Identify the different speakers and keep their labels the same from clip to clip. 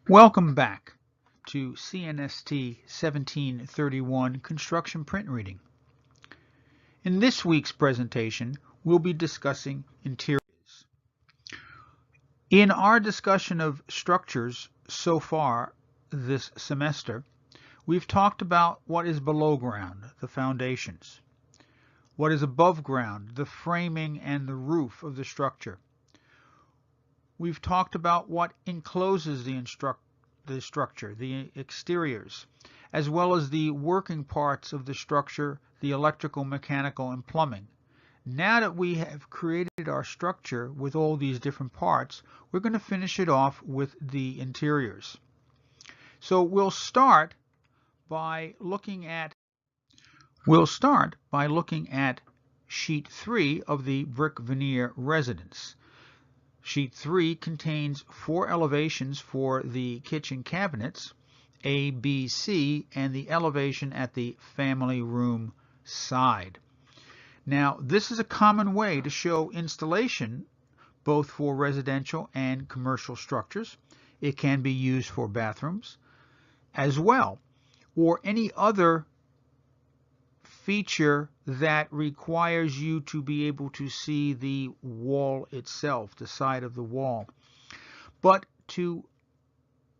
Speaker 1: Welcome back to CNST 1731 Construction Print Reading. In this week's presentation, we'll be discussing interiors. In our discussion of structures so far this semester, we've talked about what is below ground, the foundations, what is above ground, the framing and the roof of the structure. We've talked about what encloses the structure, the exteriors, as well as the working parts of the structure, the electrical, mechanical, and plumbing. Now that we have created our structure with all these different parts, we're going to finish it off with the interiors. So we'll start by looking at sheet 3 of the brick veneer residence. Sheet 3 contains 4 elevations for the kitchen cabinets, A, B, C, and the elevation at the family room side. Now, this is a common way to show installation both for residential and commercial structures. It can be used for bathrooms as well, or any other feature that requires you to be able to see the wall itself, the side of the wall. But to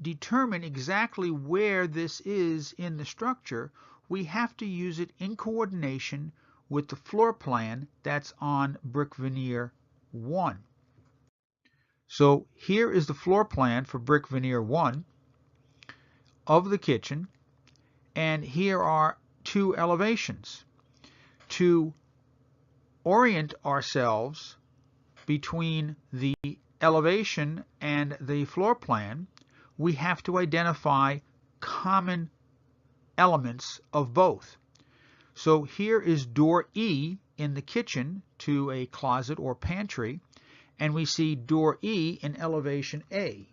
Speaker 1: determine exactly where this is in the structure, we have to use it in coordination with the floor plan that's on brick veneer 1. So here is the floor plan for brick veneer 1 of the kitchen, and here are 2 elevations. To orient ourselves between the elevation and the floor plan, we have to identify common elements of both. So here is door E in the kitchen to a closet or pantry, and we see door E in elevation A.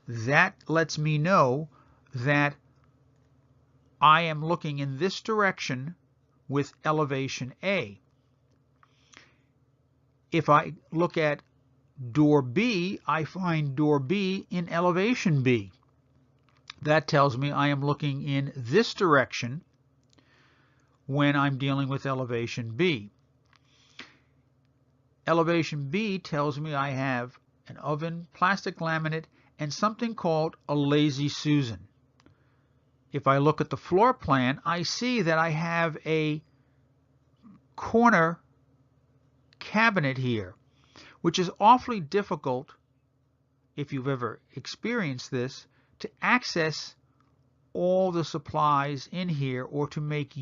Speaker 1: That lets me know that I am looking in this direction with elevation A. If I look at door B, I find door B in elevation B. That tells me I am looking in this direction when I'm dealing with elevation B. Elevation B tells me I have an oven, plastic laminate, and something called a Lazy Susan. If I look at the floor plan, I see that I have a corner cabinet here, which is awfully difficult, if you've ever experienced this, to access all the supplies in here or to make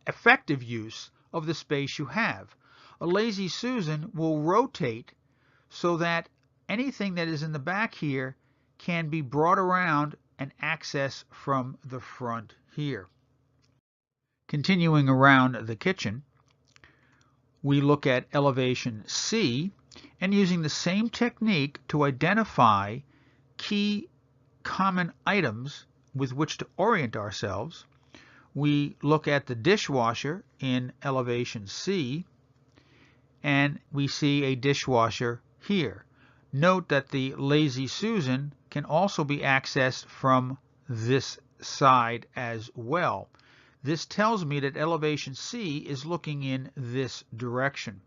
Speaker 1: effective use of the space you have. A Lazy Susan will rotate so that anything that is in the back here can be brought around and access from the front here. Continuing around the kitchen, we look at elevation C, and using the same technique to identify key common items with which to orient ourselves, we look at the dishwasher in elevation C, and we see a dishwasher here. Note that the Lazy Susan can also be accessed from this side as well. This tells me that elevation C is looking in this direction.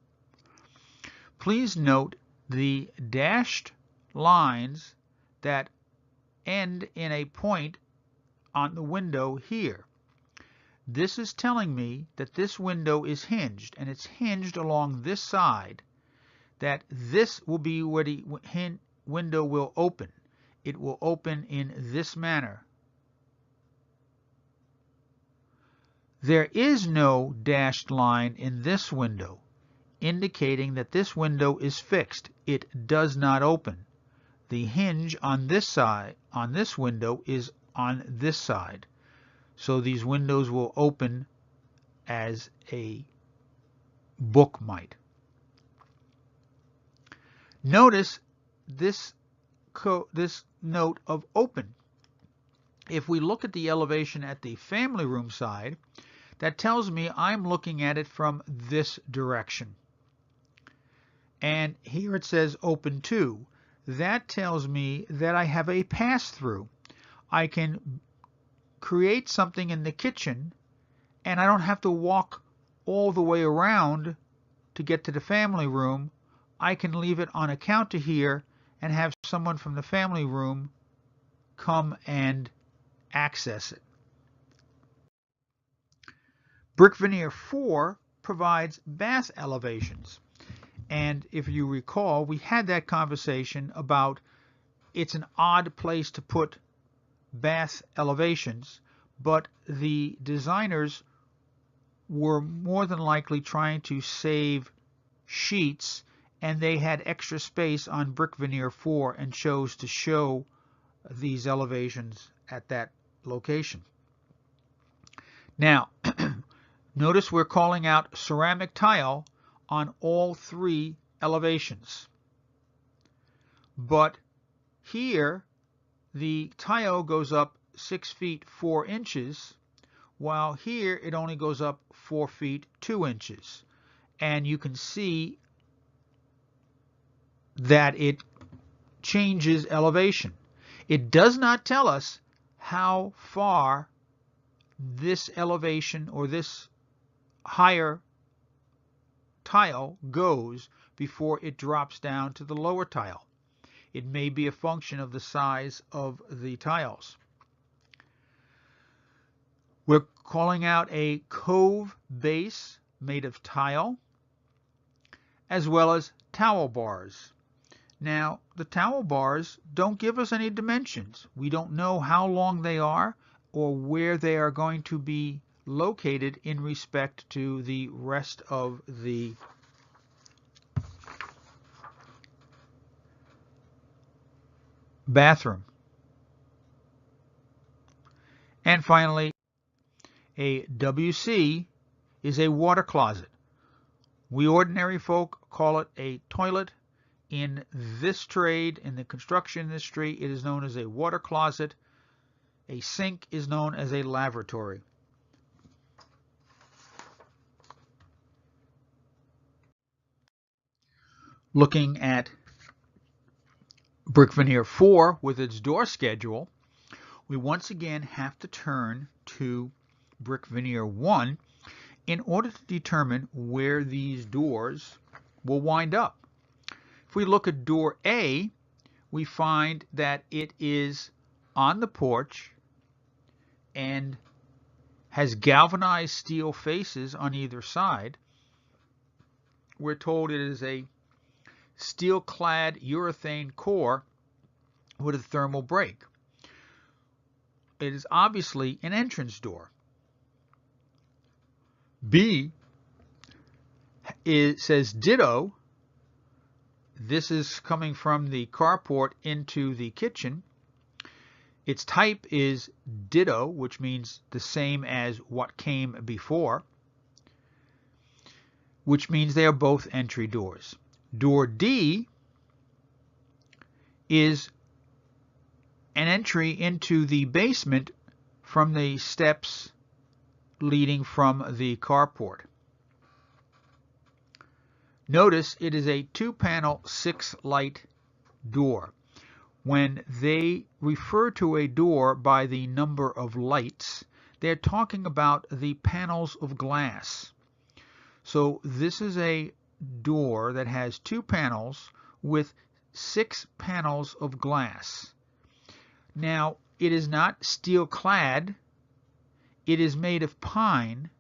Speaker 1: Please note the dashed lines that end in a point on the window here. This is telling me that this window is hinged, and it's hinged along this side, that this will be where the window will open. It will open in this manner. There is no dashed line in this window, indicating that this window is fixed. It does not open. The hinge on this side, on this window, is on this side. So these windows will open as a book might. Notice this note of open. If we look at the elevation at the family room side, that tells me I'm looking at it from this direction. And here it says open to. that tells me that I have a pass-through. I can create something in the kitchen, and I don't have to walk all the way around to get to the family room. I can leave it on a counter here and have someone from the family room come and access it. Brick Veneer 4 provides bath elevations. And if you recall, we had that conversation about it's an odd place to put bath elevations, but the designers were more than likely trying to save sheets, and they had extra space on Brick Veneer 4 and chose to show these elevations at that location. Now, notice we're calling out ceramic tile on all three elevations. But here, the tile goes up 6 feet 4 inches, while here it only goes up 4 feet 2 inches. And you can see that it changes elevation. It does not tell us how far this elevation or this higher tile goes before it drops down to the lower tile. It may be a function of the size of the tiles. We're calling out a cove base made of tile, as well as towel bars. Now, the towel bars don't give us any dimensions. We don't know how long they are or where they are going to be located in respect to the rest of the bathroom. And finally, a WC is a water closet. We ordinary folk call it a toilet. In this trade, in the construction industry, it is known as a water closet. A sink is known as a lavatory. Looking at Brick Veneer 4 with its door schedule, we once again have to turn to Brick Veneer 1 in order to determine where these doors will wind up. If we look at door A, we find that it is on the porch and has galvanized steel faces on either side. We're told it is a steel-clad urethane core with a thermal break. It is obviously an entrance door. B says ditto. This is coming from the carport into the kitchen. Its type is ditto, which means the same as what came before, which means they are both entry doors. Door D is an entry into the basement from the steps leading from the carport. Notice it is a 2-panel 6-light door. When they refer to a door by the number of lights, they're talking about the panels of glass. So this is a door that has 2 panels with 6 panels of glass. Now, it is not steel clad. It is made of pine.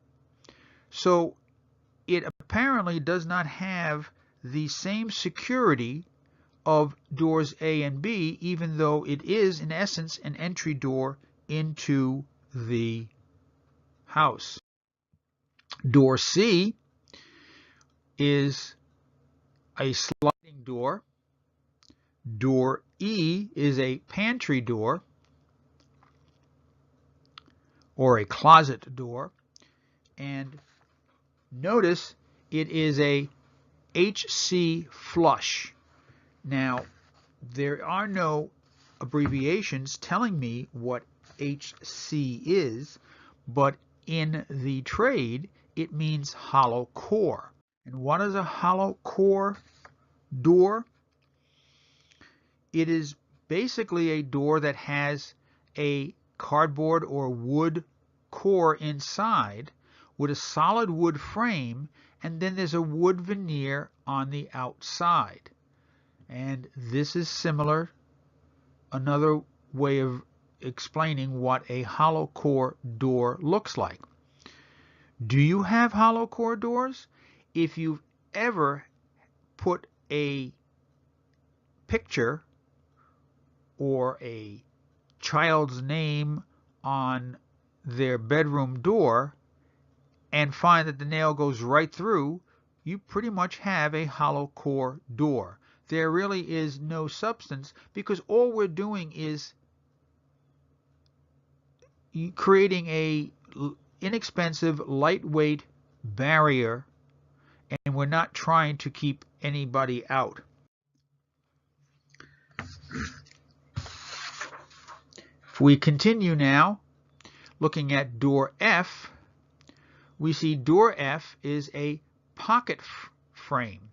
Speaker 1: So it apparently does not have the same security of doors A and B, even though it is, in essence, an entry door into the house. Door C is a sliding door. Door E is a pantry door or a closet door. And notice it is a HC flush. Now, there are no abbreviations telling me what HC is, but in the trade, it means hollow core. And what is a hollow core door? it is basically a door that has a cardboard or wood core inside with a solid wood frame, and then there's a wood veneer on the outside. And this is similar, another way of explaining what a hollow core door looks like. Do you have hollow core doors? If you've ever put a picture or a child's name on their bedroom door and find that the nail goes right through, you pretty much have a hollow core door. There really is no substance, because all we're doing is creating a inexpensive, lightweight barrier, and we're not trying to keep anybody out. If we continue now, looking at door F, we see door F is a pocket frame.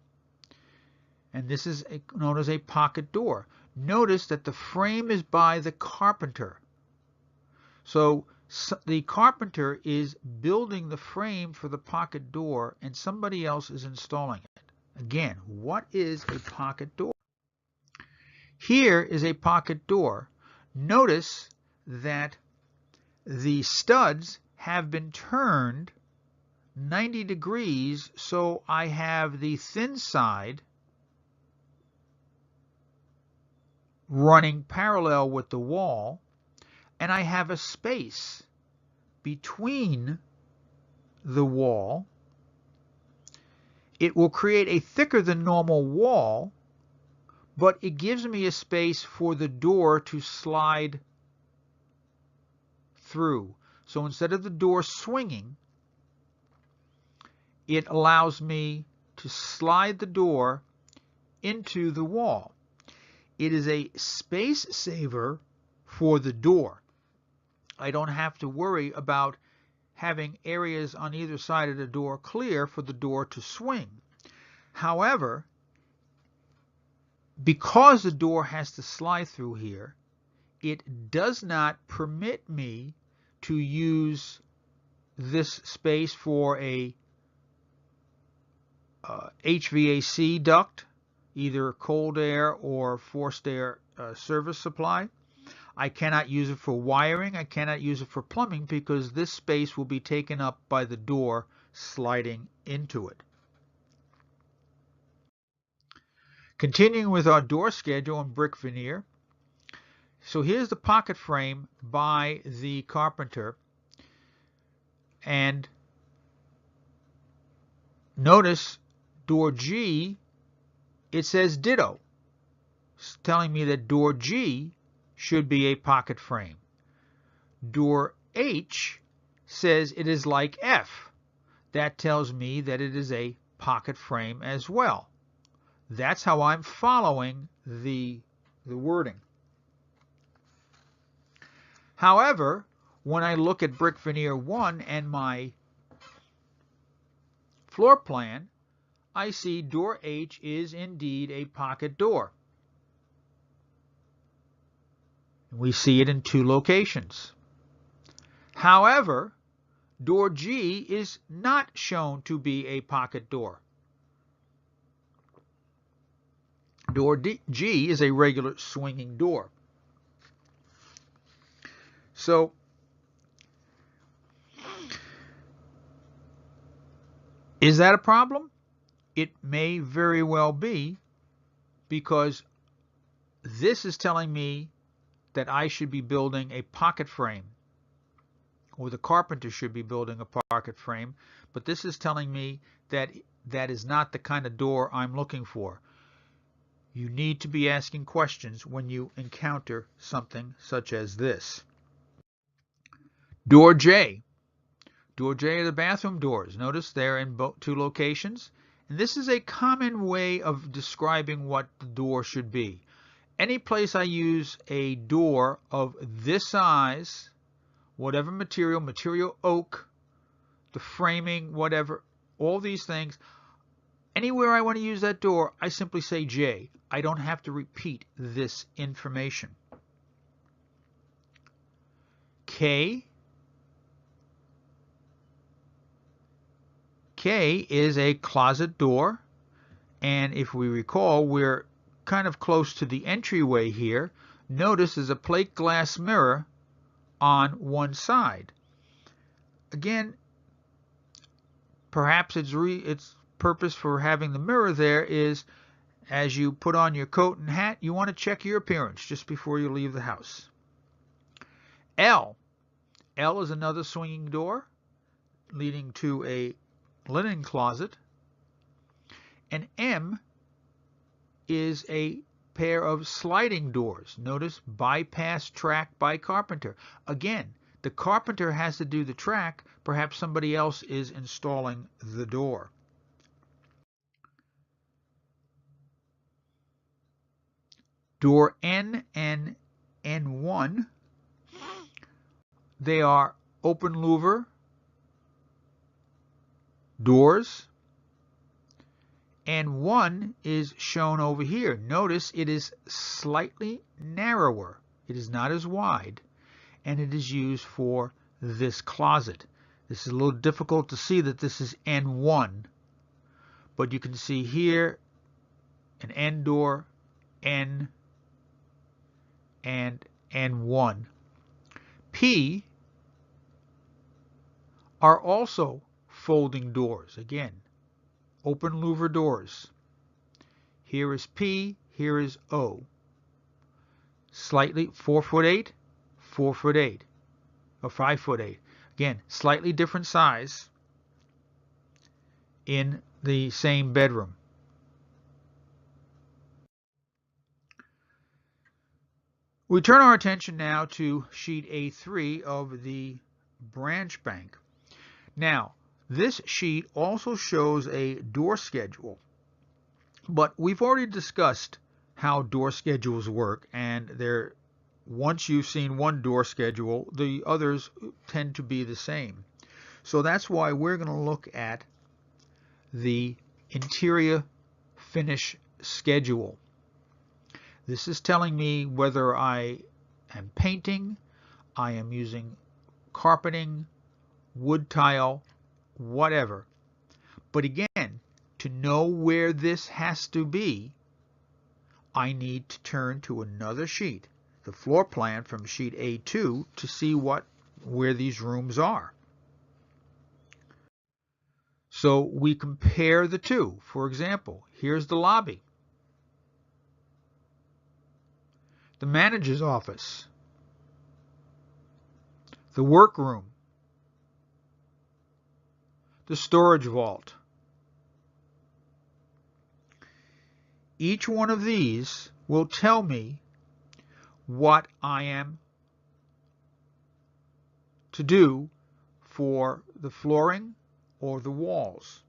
Speaker 1: And this is known as a pocket door. Notice that the frame is by the carpenter. So the carpenter is building the frame for the pocket door, and somebody else is installing it. Again, what is a pocket door? Here is a pocket door. Notice that the studs have been turned 90 degrees, so I have the thin side running parallel with the wall, and I have a space between the wall. It will create a thicker than normal wall, but it gives me a space for the door to slide through. So instead of the door swinging, it allows me to slide the door into the wall. It is a space saver for the door. I don't have to worry about having areas on either side of the door clear for the door to swing. However, because the door has to slide through here, it does not permit me to use this space for a HVAC duct, either cold air or forced air service supply. I cannot use it for wiring. I cannot use it for plumbing, because this space will be taken up by the door sliding into it. Continuing with our door schedule and brick veneer. So here's the pocket frame by the carpenter, and notice door G, it says ditto. It's telling me that door G should be a pocket frame. Door H says it is like F. That tells me that it is a pocket frame as well. That's how I'm following the wording. However, when I look at brick veneer 1 and my floor plan, I see door H is indeed a pocket door. We see it in 2 locations. However, door G is not shown to be a pocket door. Door G is a regular swinging door. So, is that a problem? It may very well be, because this is telling me that I should be building a pocket frame, or the carpenter should be building a pocket frame, but this is telling me that that is not the kind of door I'm looking for. You need to be asking questions when you encounter something such as this. Door J. Door J are the bathroom doors. Notice they're in 2 locations. And this is a common way of describing what the door should be. Any place I use a door of this size, whatever material oak, the framing, whatever, all these things, anywhere I want to use that door, I simply say J. I don't have to repeat this information. K is a closet door, and if we recall, we're kind of close to the entryway here. Notice there's a plate glass mirror on one side. Again, perhaps its purpose for having the mirror there is as you put on your coat and hat, you want to check your appearance just before you leave the house. L is another swinging door leading to a linen closet. And M is a pair of sliding doors. Notice bypass track by carpenter. Again, the carpenter has to do the track. Perhaps somebody else is installing the door. Door N and N1, they are open louver doors. And 1 is shown over here. Notice it is slightly narrower. It is not as wide, and it is used for this closet. This is a little difficult to see that this is N1, but you can see here an N door, N, and N1. P are also folding doors. Again, open louver doors. Here is P, here is O. Slightly 4'8", 4'8", or 5'8". Again, slightly different size in the same bedroom. We turn our attention now to sheet A3 of the branch bank. Now, this sheet also shows a door schedule, but we've already discussed how door schedules work, and once you've seen one door schedule, the others tend to be the same. So that's why we're going to look at the interior finish schedule. This is telling me whether I am painting, I am using carpeting, wood tile, whatever. But again, to know where this has to be, I need to turn to another sheet, the floor plan from sheet A2, to see where these rooms are. So we compare the two. For example, here's the lobby, the manager's office, the workroom, the storage vault. Each one of these will tell me what I am to do for the flooring or the walls.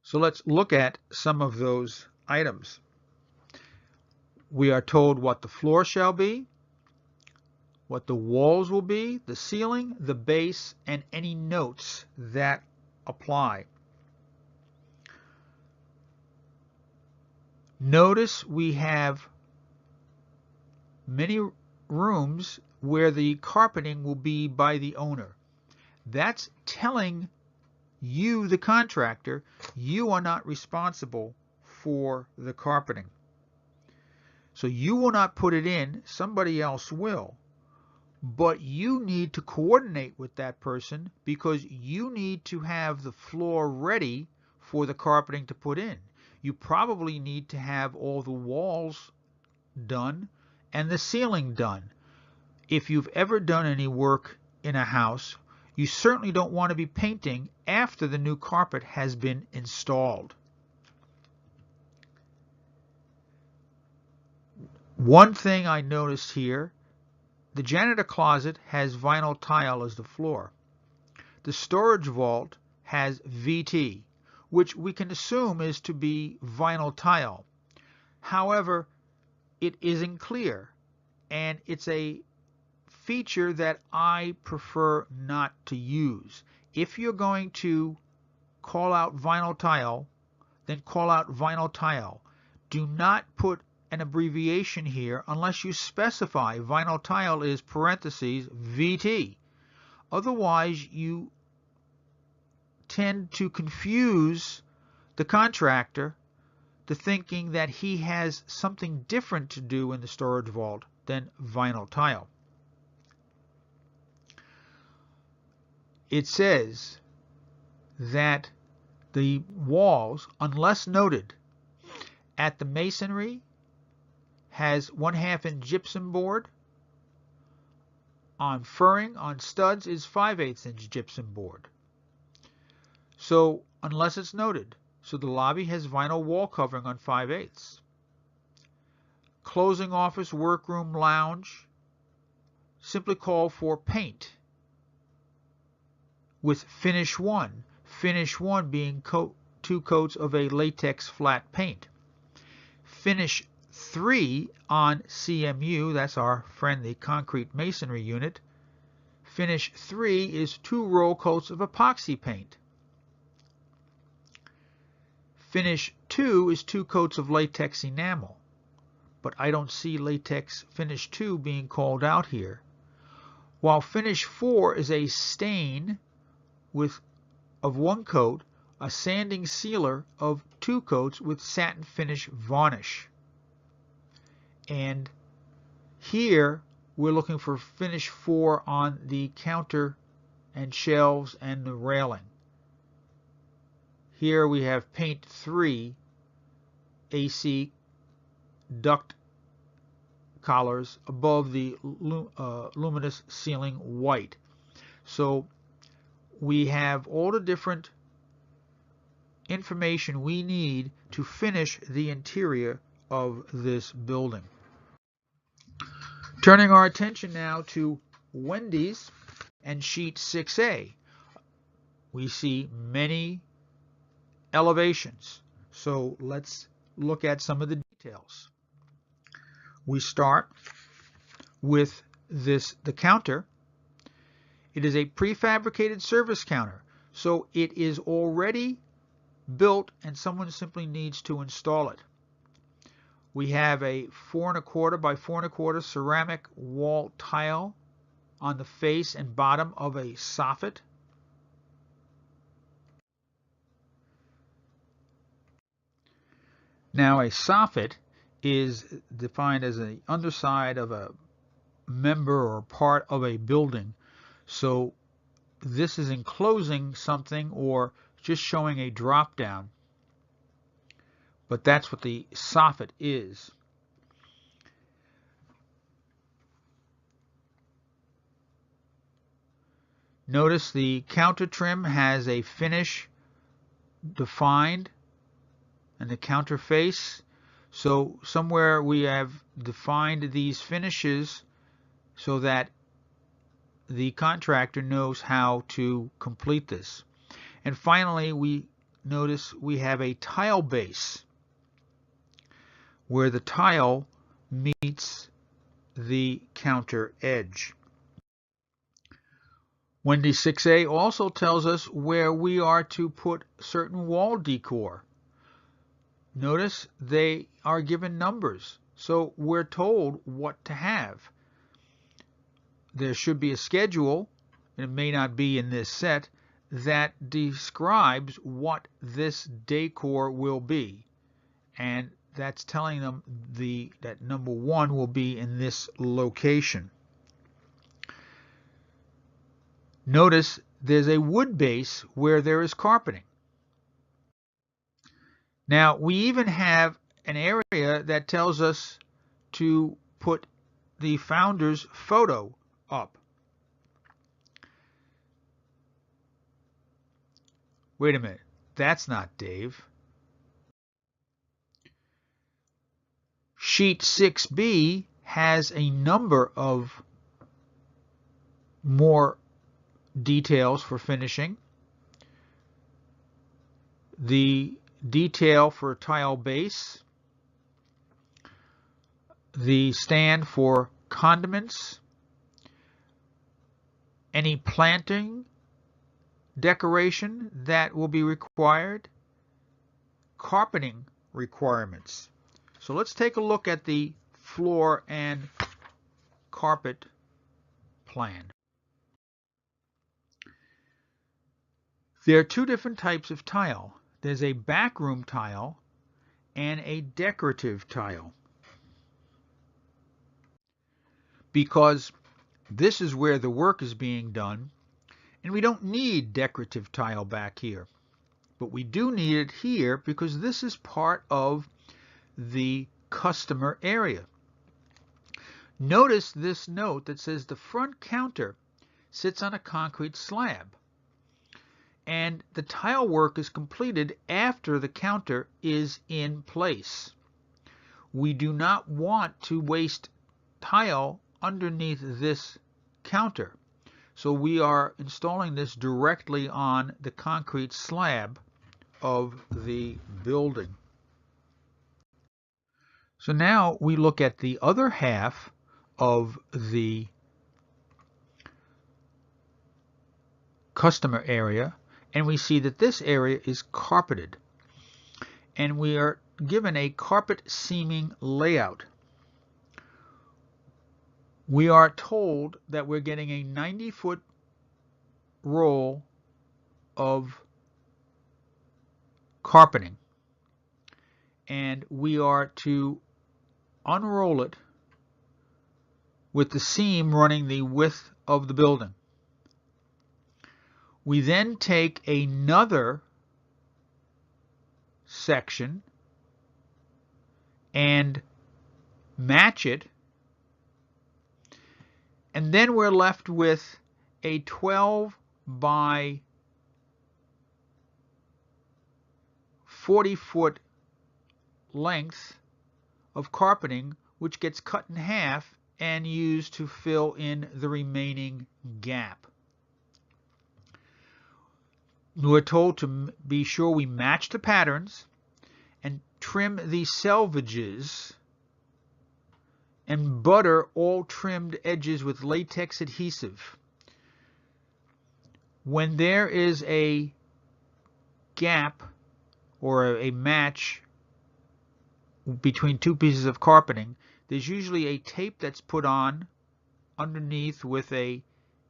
Speaker 1: So let's look at some of those items. We are told what the floor shall be, what the walls will be, the ceiling, the base, and any notes that apply. Notice we have many rooms where the carpeting will be by the owner. That's telling you, the contractor, you are not responsible for the carpeting. So you will not put it in, somebody else will. But you need to coordinate with that person because you need to have the floor ready for the carpeting to put in. You probably need to have all the walls done and the ceiling done. If you've ever done any work in a house, you certainly don't want to be painting after the new carpet has been installed. One thing I noticed here, the janitor closet has vinyl tile as the floor. The storage vault has VT, which we can assume is to be vinyl tile. However, it isn't clear, and it's a feature that I prefer not to use. If you're going to call out vinyl tile, then call out vinyl tile. Do not put an abbreviation here unless you specify vinyl tile is parentheses VT. Otherwise, you tend to confuse the contractor to thinking that he has something different to do in the storage vault than vinyl tile. It says that the walls, unless noted, at the masonry has 1/2 inch gypsum board. On furring, on studs, is 5/8 inch gypsum board. So, unless it's noted, so the lobby has vinyl wall covering on 5/8. Closing office, workroom, lounge, simply call for paint with finish 1. Finish 1 being 2 coats of a latex flat paint. Finish 3 on CMU, that's our friend the concrete masonry unit. Finish 3 is 2 roll coats of epoxy paint. Finish 2 is 2 coats of latex enamel, but I don't see latex finish 2 being called out here. While finish 4 is a stain of 1 coat, a sanding sealer of 2 coats with satin finish varnish. And here we're looking for finish 4 on the counter and shelves and the railing. Here we have paint 3 AC duct collars above the luminous ceiling white. So we have all the different information we need to finish the interior of this building. Turning our attention now to Wendy's and sheet 6A. We see many elevations. So let's look at some of the details. We start with the counter. It is a prefabricated service counter, so it is already built and someone simply needs to install it. We have a 4 1/4 by 4 1/4 ceramic wall tile on the face and bottom of a soffit. Now, a soffit is defined as the underside of a member or part of a building. So this is enclosing something or just showing a drop down. But that's what the soffit is. Notice the counter trim has a finish defined and the counter face. So somewhere we have defined these finishes so that the contractor knows how to complete this. And finally, we notice we have a tile base where the tile meets the counter edge. Wendy 6A also tells us where we are to put certain wall decor. Notice they are given numbers, so we're told what to have. There should be a schedule, and it may not be in this set, that describes what this decor will be. And that's telling them that number 1 will be in this location. Notice there's a wood base where there is carpeting. Now, we even have an area that tells us to put the founder's photo up. Wait a minute, that's not Dave. Sheet 6B has a number of more details for finishing. The detail for tile base, the stand for condiments, any planting decoration that will be required, carpeting requirements. So let's take a look at the floor and carpet plan. There are two different types of tile. There's a backroom tile and a decorative tile. Because this is where the work is being done, and we don't need decorative tile back here. But we do need it here because this is part of the customer area. Notice this note that says the front counter sits on a concrete slab, and the tile work is completed after the counter is in place. We do not want to waste tile underneath this counter, so we are installing this directly on the concrete slab of the building. So now we look at the other half of the customer area, and we see that this area is carpeted, and we are given a carpet seaming layout. We are told that we're getting a 90-foot roll of carpeting, and we are to unroll it with the seam running the width of the building. We then take another section and match it, and then we're left with a 12 by 40-foot length of carpeting, which gets cut in half and used to fill in the remaining gap. We're told to be sure we match the patterns and trim the selvages and butter all trimmed edges with latex adhesive. When there is a gap or a match between two pieces of carpeting, there's usually a tape that's put on underneath with a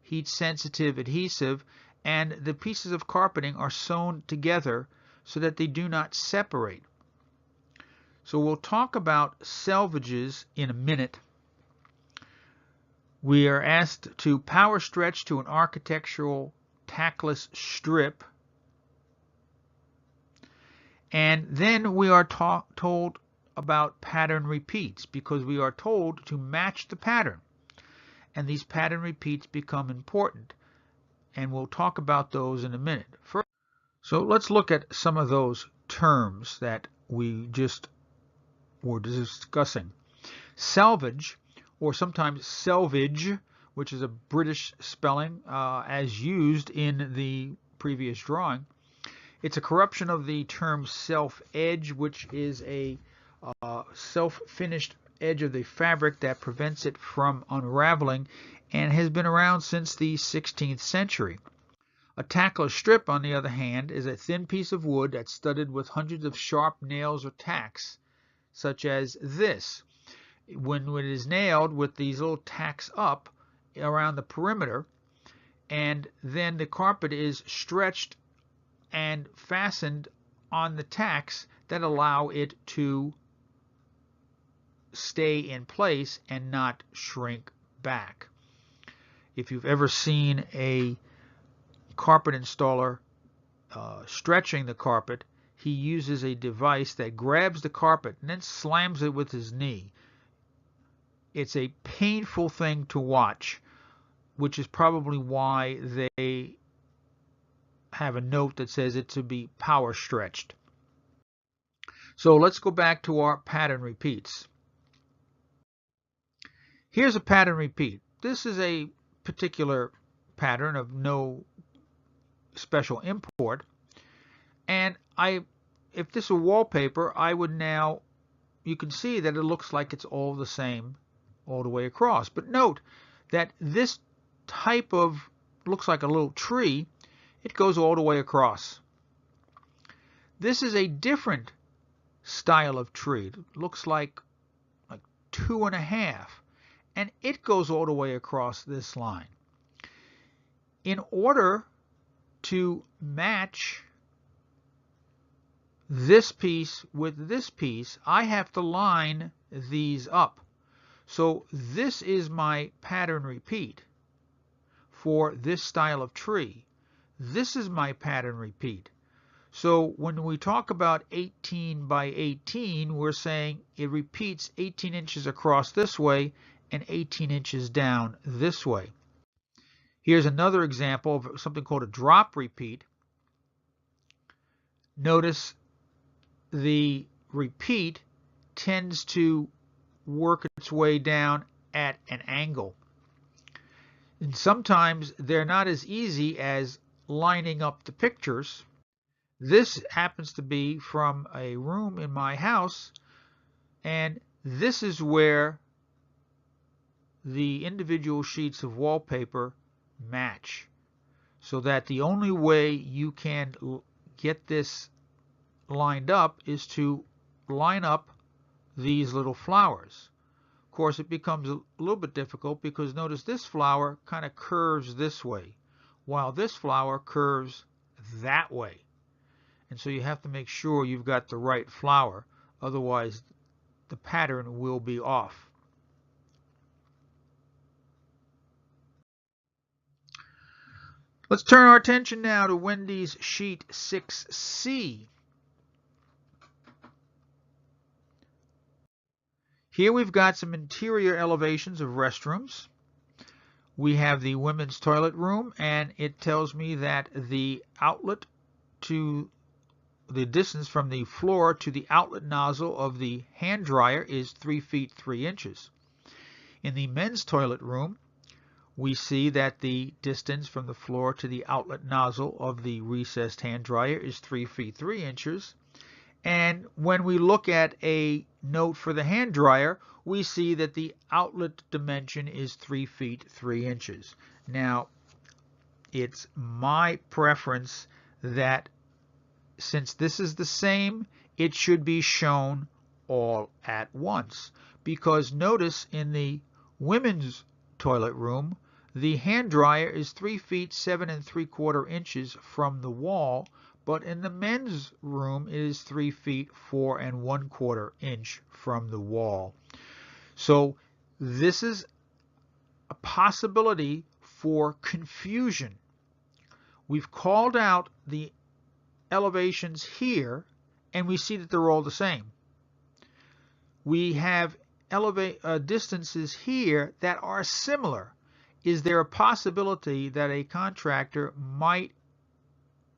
Speaker 1: heat-sensitive adhesive, and the pieces of carpeting are sewn together so that they do not separate. So we'll talk about selvages in a minute. We are asked to power stretch to an architectural tackless strip, and then we are told about pattern repeats, because we are told to match the pattern, and these pattern repeats become important, and we'll talk about those in a minute. So let's look at some of those terms that we just were discussing. Selvage, or sometimes selvage, which is a British spelling as used in the previous drawing. It's a corruption of the term self-edge, which is a self-finished edge of the fabric that prevents it from unraveling, and has been around since the 16th century. A tackless strip, on the other hand, is a thin piece of wood that's studded with hundreds of sharp nails or tacks, such as this. When it is nailed with these little tacks up around the perimeter, and then the carpet is stretched and fastened on the tacks that allow it to stay in place and not shrink back. If you've ever seen a carpet installer stretching the carpet, he uses a device that grabs the carpet and then slams it with his knee. It's a painful thing to watch, which is probably why they have a note that says it to be power stretched. So let's go back to our pattern repeats. Here's a pattern repeat. This is a particular pattern of no special import, and if this were wallpaper, I would now, you can see that it looks like it's all the same all the way across. But note that this type of looks like a little tree, it goes all the way across. This is a different style of tree. It looks like 2.5, and it goes all the way across this line. In order to match this piece with this piece, I have to line these up. So this is my pattern repeat for this style of tree. This is my pattern repeat. So when we talk about 18 by 18, we're saying it repeats 18 inches across this way and 18 inches down this way. Here's another example of something called a drop repeat. Notice the repeat tends to work its way down at an angle. And sometimes they're not as easy as lining up the pictures. This happens to be from a room in my house, and this is where the individual sheets of wallpaper match, so that the only way you can get this lined up is to line up these little flowers. Of course, it becomes a little bit difficult because notice this flower kind of curves this way, while this flower curves that way. And so you have to make sure you've got the right flower, otherwise the pattern will be off. Let's turn our attention now to Wendy's sheet 6C. Here we've got some interior elevations of restrooms. We have the women's toilet room, and it tells me that the outlet to the distance from the floor to the outlet nozzle of the hand dryer is 3 feet 3 inches. In the men's toilet room, we see that the distance from the floor to the outlet nozzle of the recessed hand dryer is 3 feet 3 inches. And when we look at a note for the hand dryer, we see that the outlet dimension is 3 feet 3 inches. Now, it's my preference that since this is the same, it should be shown all at once. Because notice in the women's toilet room, the hand dryer is 3 feet 7 3/4 inches from the wall, but in the men's room it is 3 feet 4 1/4 inch from the wall. So this is a possibility for confusion. We've called out the elevations here, and we see that they're all the same. We have distances here that are similar. Is there a possibility that a contractor might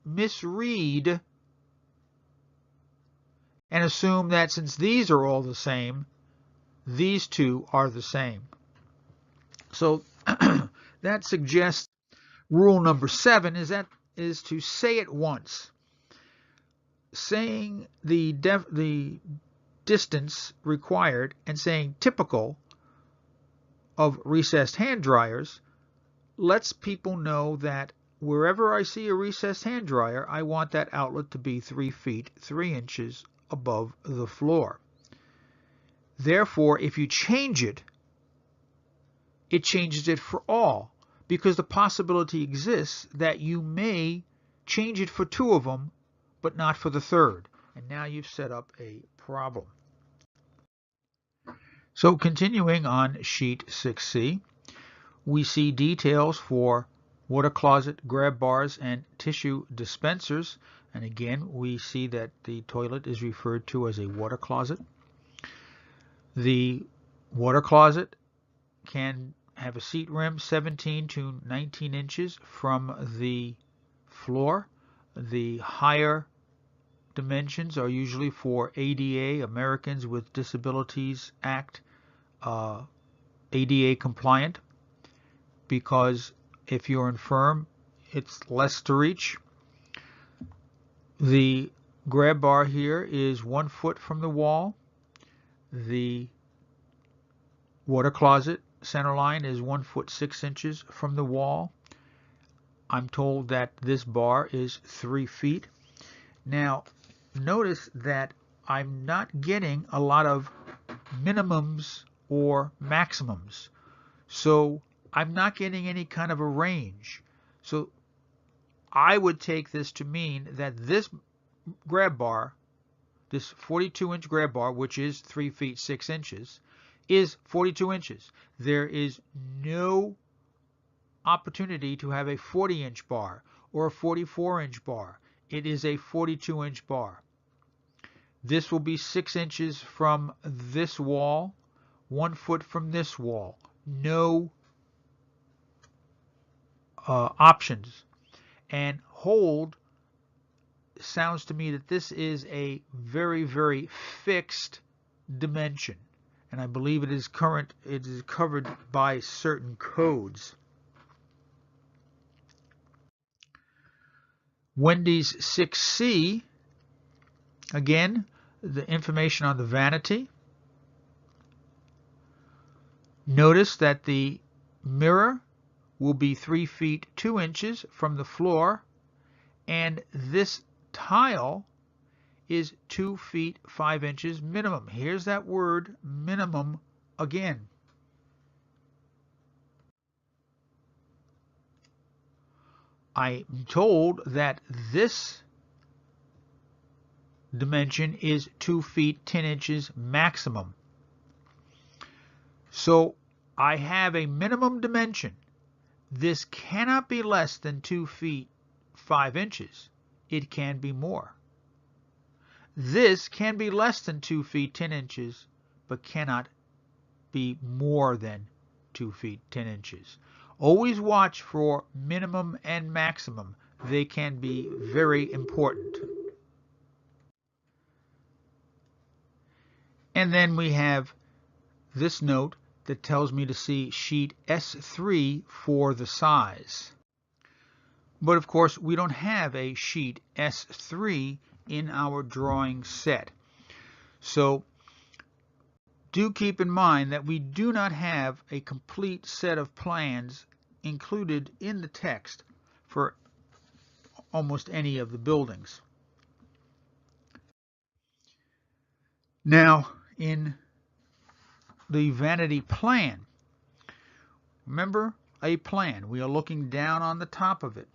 Speaker 1: misread and assume that since these are all the same, these two are the same? So that suggests rule number 7 is to say it once. Saying the distance required and saying typical of recessed hand dryers lets people know that wherever I see a recessed hand dryer, I want that outlet to be 3 feet 3 inches above the floor. Therefore, if you change it, it changes it for all, because the possibility exists that you may change it for 2 of them, but not for the 3rd. And now you've set up a problem. So continuing on sheet 6C, we see details for water closet, grab bars, and tissue dispensers. And again, we see that the toilet is referred to as a water closet. The water closet can have a seat rim 17 to 19 inches from the floor. The higher dimensions are usually for ADA, Americans with Disabilities Act, ADA compliant, because if you're infirm, it's less to reach. The grab bar here is 1 foot from the wall. The water closet center line is 1 foot 6 inches from the wall. I'm told that this bar is 3 feet. Now, notice that I'm not getting a lot of minimums or maximums. So I'm not getting any kind of a range. So I would take this to mean that this grab bar, this 42-inch grab bar, which is 3 feet 6 inches, is 42 inches. There is no opportunity to have a 40-inch bar or a 44-inch bar. It is a 42-inch bar. This will be 6 inches from this wall, 1 foot from this wall. No options. And hold sounds to me that this is a very, very fixed dimension. And I believe it is covered by certain codes. Wendy's 6C, again, the information on the vanity. Notice that the mirror will be 3 feet 2 inches from the floor, and this tile is 2 feet 5 inches minimum. Here's that word minimum again. I'm told that this dimension is 2 feet 10 inches maximum. So I have a minimum dimension. This cannot be less than 2 feet 5 inches. It can be more. This can be less than 2 feet 10 inches, but cannot be more than 2 feet 10 inches. Always watch for minimum and maximum. They can be very important. And then we have this note that tells me to see sheet S3 for the size. But of course, we don't have a sheet S3 in our drawing set. So do keep in mind that we do not have a complete set of plans included in the text for almost any of the buildings. Now, in the vanity plan, remember a plan. We are looking down on the top of it.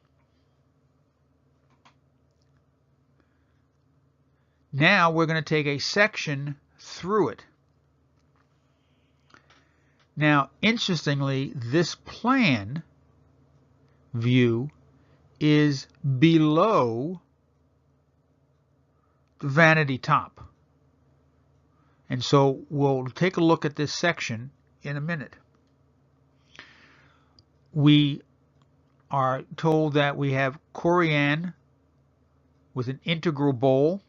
Speaker 1: Now we're going to take a section through it. Now, interestingly, this plan view is below the vanity top. And so we'll take a look at this section in a minute. We are told that we have corian with an integral bowl.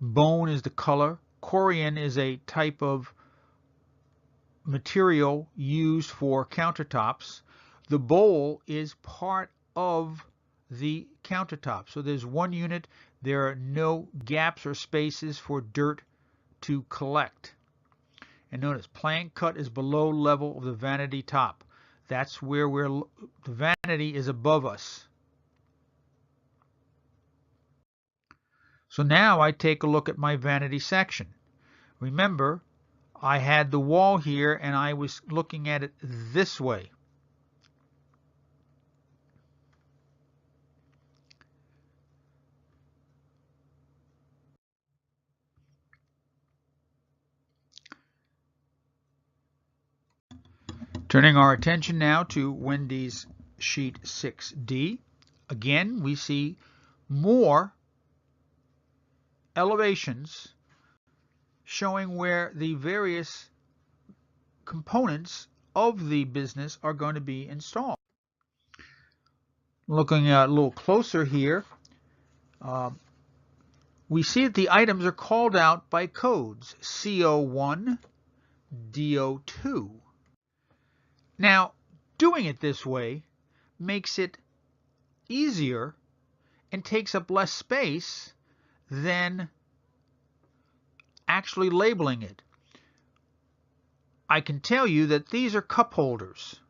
Speaker 1: Bone is the color. Corian is a type of material used for countertops. The bowl is part of the countertop. So there's one unit. There are no gaps or spaces for dirt to collect. And notice, plank cut is below level of the vanity top. That's where the vanity is above us. So now I take a look at my vanity section. Remember, I had the wall here and I was looking at it this way. Turning our attention now to Wendy's sheet 6D. Again, we see more elevations showing where the various components of the business are going to be installed. Looking a little closer here, we see that the items are called out by codes CO1, DO2. Now, doing it this way makes it easier and takes up less space than actually labeling it. I can tell you that these are cup holders.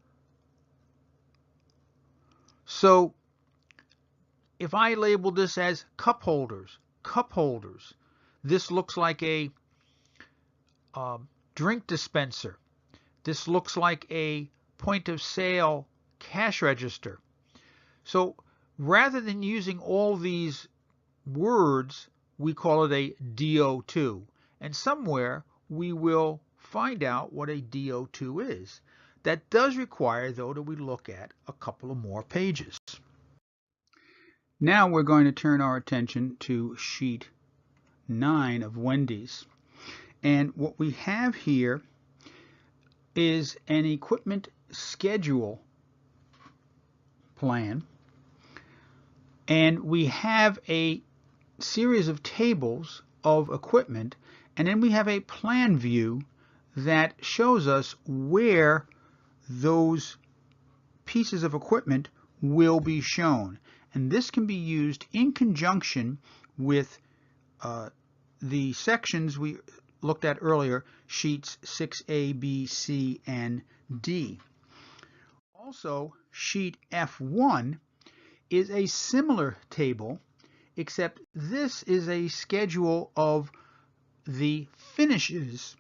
Speaker 1: So if I label this as cup holders, this looks like a drink dispenser. This looks like a point of sale cash register. So rather than using all these words, we call it a DO2. And somewhere we will find out what a DO2 is. That does require, though, that we look at a couple of more pages. Now we're going to turn our attention to sheet 9 of Wendy's. And what we have here is an equipment schedule plan. And we have a series of tables of equipment, and then we have a plan view that shows us where those pieces of equipment will be shown. And this can be used in conjunction with the sections we looked at earlier, sheets 6A, B, C, and D. Also, sheet F1 is a similar table, except this is a schedule of the finishes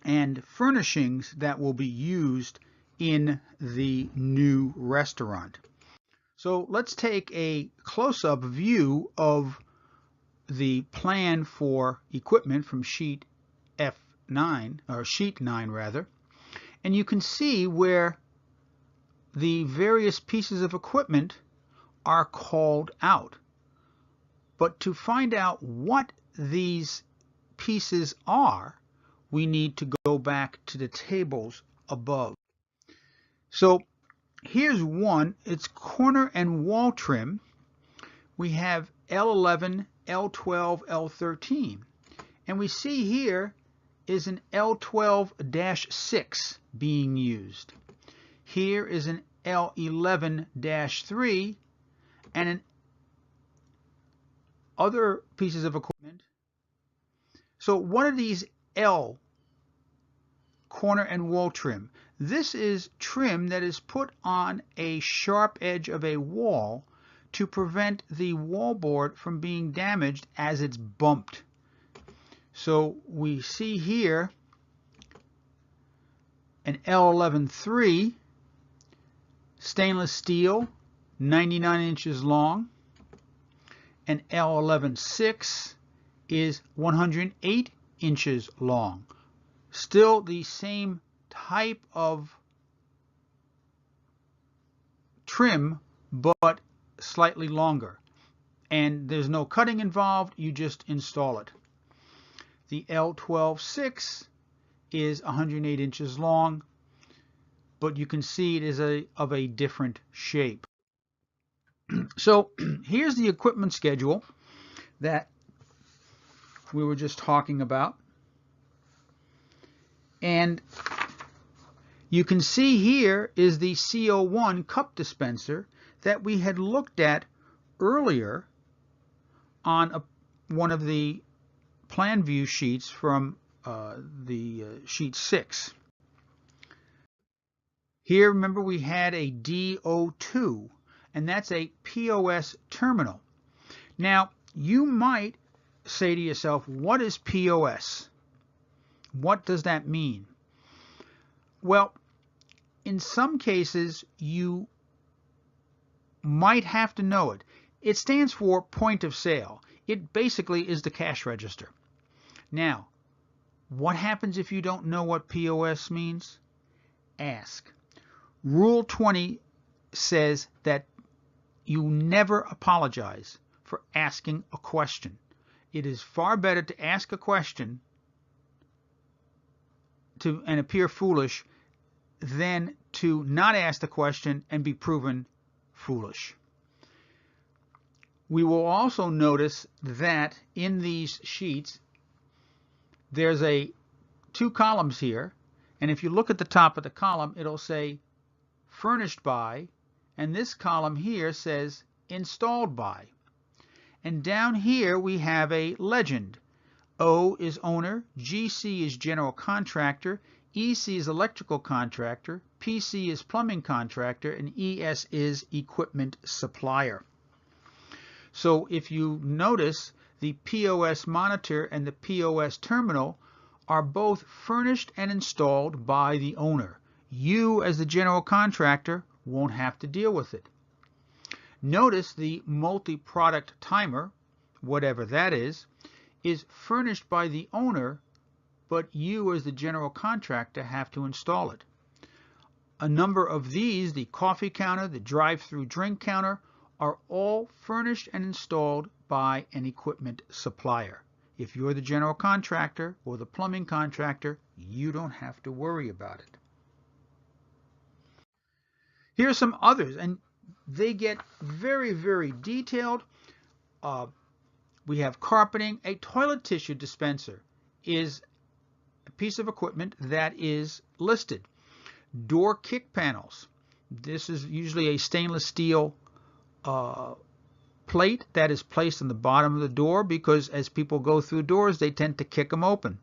Speaker 1: and furnishings that will be used in the new restaurant. So let's take a close-up view of the plan for equipment from sheet F9, or sheet 9 rather, and you can see where the various pieces of equipment are called out. But to find out what these pieces are, we need to go back to the tables above. So here's one. It's corner and wall trim. We have L11, L12, L13. And we see here is an L12-6 being used. Here is an L11-3 and an other pieces of equipment. So what are these L, corner and wall trim? This is trim that is put on a sharp edge of a wall to prevent the wallboard from being damaged as it's bumped. So we see here an L11-3, stainless steel, 99 inches long. An L11-6 is 108 inches long. Still the same type of trim, but slightly longer. And there's no cutting involved, you just install it. The L12-6 is 108 inches long, but you can see it is of a different shape. So here's the equipment schedule that we were just talking about. And you can see here is the CO1 cup dispenser that we had looked at earlier on one of the plan view sheets from the sheet 6. Here, remember, we had a DO2, and that's a POS terminal. Now, you might say to yourself, what is POS? What does that mean? Well, in some cases, you might have to know it. It stands for point of sale. It basically is the cash register. Now, what happens if you don't know what POS means? Ask. Rule 20 says that you never apologize for asking a question. It is far better to ask a question and appear foolish than to not ask the question and be proven foolish. We will also notice that in these sheets there's two columns here, and if you look at the top of the column, it'll say furnished by, and this column here says installed by. And down here we have a legend. O is owner, GC is general contractor, EC is electrical contractor, PC is plumbing contractor, and ES is equipment supplier. So if you notice, the POS monitor and the POS terminal are both furnished and installed by the owner. You, as the general contractor, won't have to deal with it. Notice the multi-product timer, whatever that is furnished by the owner, but you, as the general contractor, have to install it. A number of these, the coffee counter, the drive-through drink counter, are all furnished and installed by an equipment supplier. If you're the general contractor or the plumbing contractor, you don't have to worry about it. Here are some others, and they get very, very detailed. We have carpeting. A toilet tissue dispenser is a piece of equipment that is listed. Door kick panels. This is usually a stainless steel plate that is placed on the bottom of the door because as people go through doors, they tend to kick them open.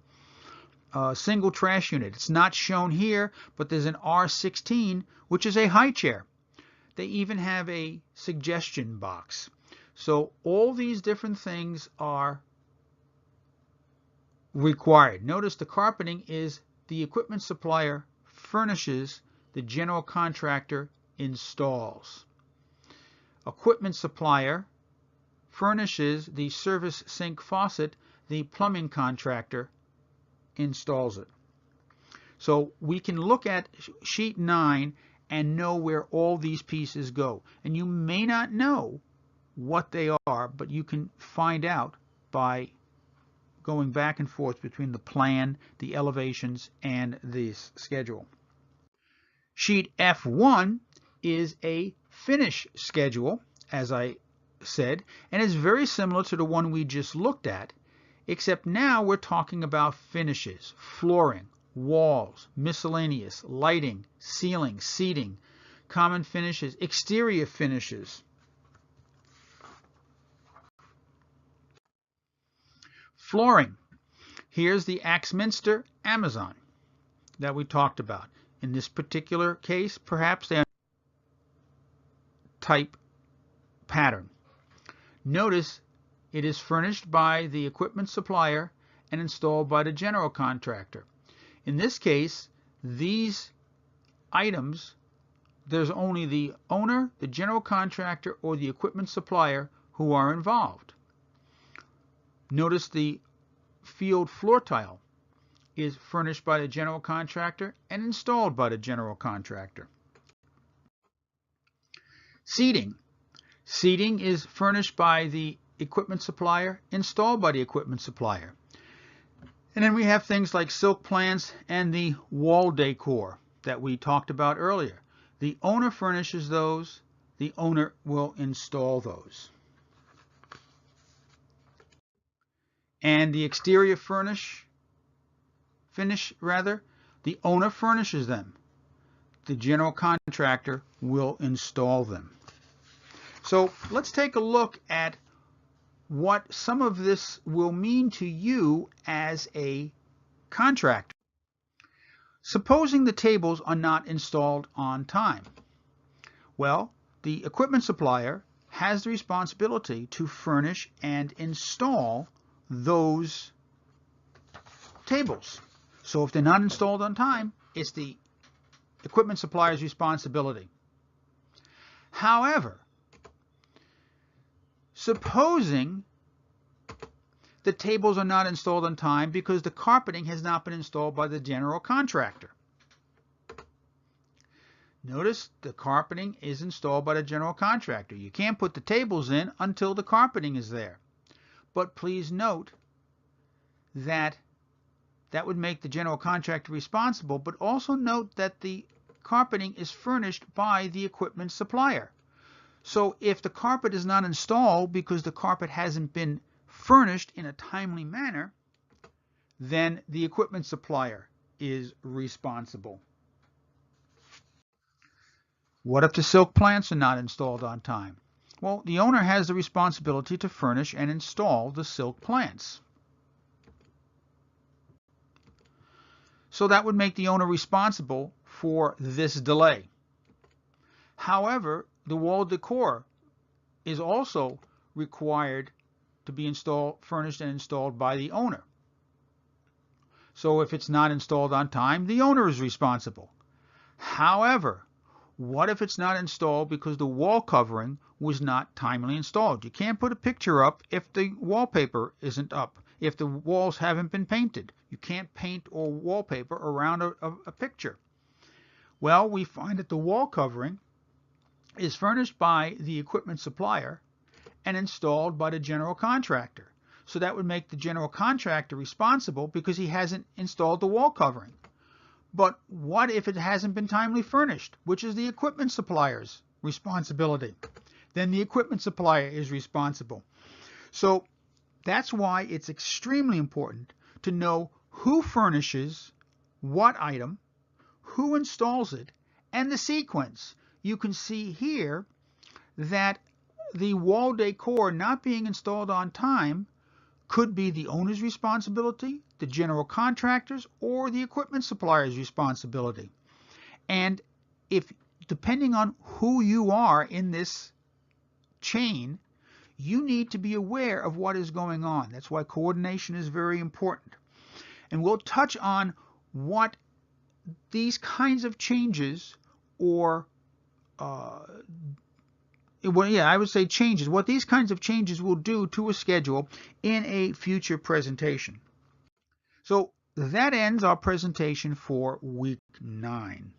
Speaker 1: Single trash unit. It's not shown here, but there's an R16, which is a high chair. They even have a suggestion box. So all these different things are required. Notice the carpeting is the equipment supplier furnishes, the general contractor installs. Equipment supplier furnishes the service sink faucet, the plumbing contractor installs it. So we can look at sheet 9 and know where all these pieces go. And you may not know what they are, but you can find out by going back and forth between the plan, the elevations, and this schedule. Sheet F1 is a finish schedule, as I said, and it's very similar to the one we just looked at, except now we're talking about finishes, flooring, walls, miscellaneous, lighting, ceiling, seating, common finishes, exterior finishes. Flooring. Here's the Axminster Amazon that we talked about. In this particular case, perhaps they are type pattern. Notice it is furnished by the equipment supplier and installed by the general contractor. In this case, these items, there's only the owner, the general contractor, or the equipment supplier who are involved. Notice the field floor tile is furnished by the general contractor and installed by the general contractor. Seating. Seating is furnished by the equipment supplier, installed by the equipment supplier. And then we have things like silk plants and the wall decor that we talked about earlier. The owner furnishes those, the owner will install those. And the exterior finish, the owner furnishes them. The general contractor will install them. So let's take a look at what some of this will mean to you as a contractor. Supposing the tables are not installed on time. Well, the equipment supplier has the responsibility to furnish and install those tables. So if they're not installed on time, it's the equipment supplier's responsibility. However, supposing the tables are not installed on time because the carpeting has not been installed by the general contractor. Notice the carpeting is installed by the general contractor. You can't put the tables in until the carpeting is there. But please note that that would make the general contractor responsible, but also note that the carpeting is furnished by the equipment supplier. So if the carpet is not installed because the carpet hasn't been furnished in a timely manner, then the equipment supplier is responsible. What if the silk plants are not installed on time? Well, the owner has the responsibility to furnish and install the silk plants. So that would make the owner responsible for this delay. However, the wall decor is also required to be furnished and installed by the owner. So if it's not installed on time, the owner is responsible. However, what if it's not installed because the wall covering was not timely installed? You can't put a picture up if the wallpaper isn't up, if the walls haven't been painted. You can't paint or wallpaper around a picture. Well, we find that the wall covering is furnished by the equipment supplier and installed by the general contractor. So that would make the general contractor responsible because he hasn't installed the wall covering. But what if it hasn't been timely furnished, which is the equipment supplier's responsibility? Then the equipment supplier is responsible. So that's why it's extremely important to know who furnishes what item, who installs it, and the sequence. You can see here that the wall decor not being installed on time could be the owner's responsibility, the general contractor's, or the equipment supplier's responsibility. And if, depending on who you are in this chain, you need to be aware of what is going on. That's why coordination is very important. And we'll touch on what these kinds of changes, or I would say changes, what these kinds of changes will do to a schedule in a future presentation. So that ends our presentation for week 9.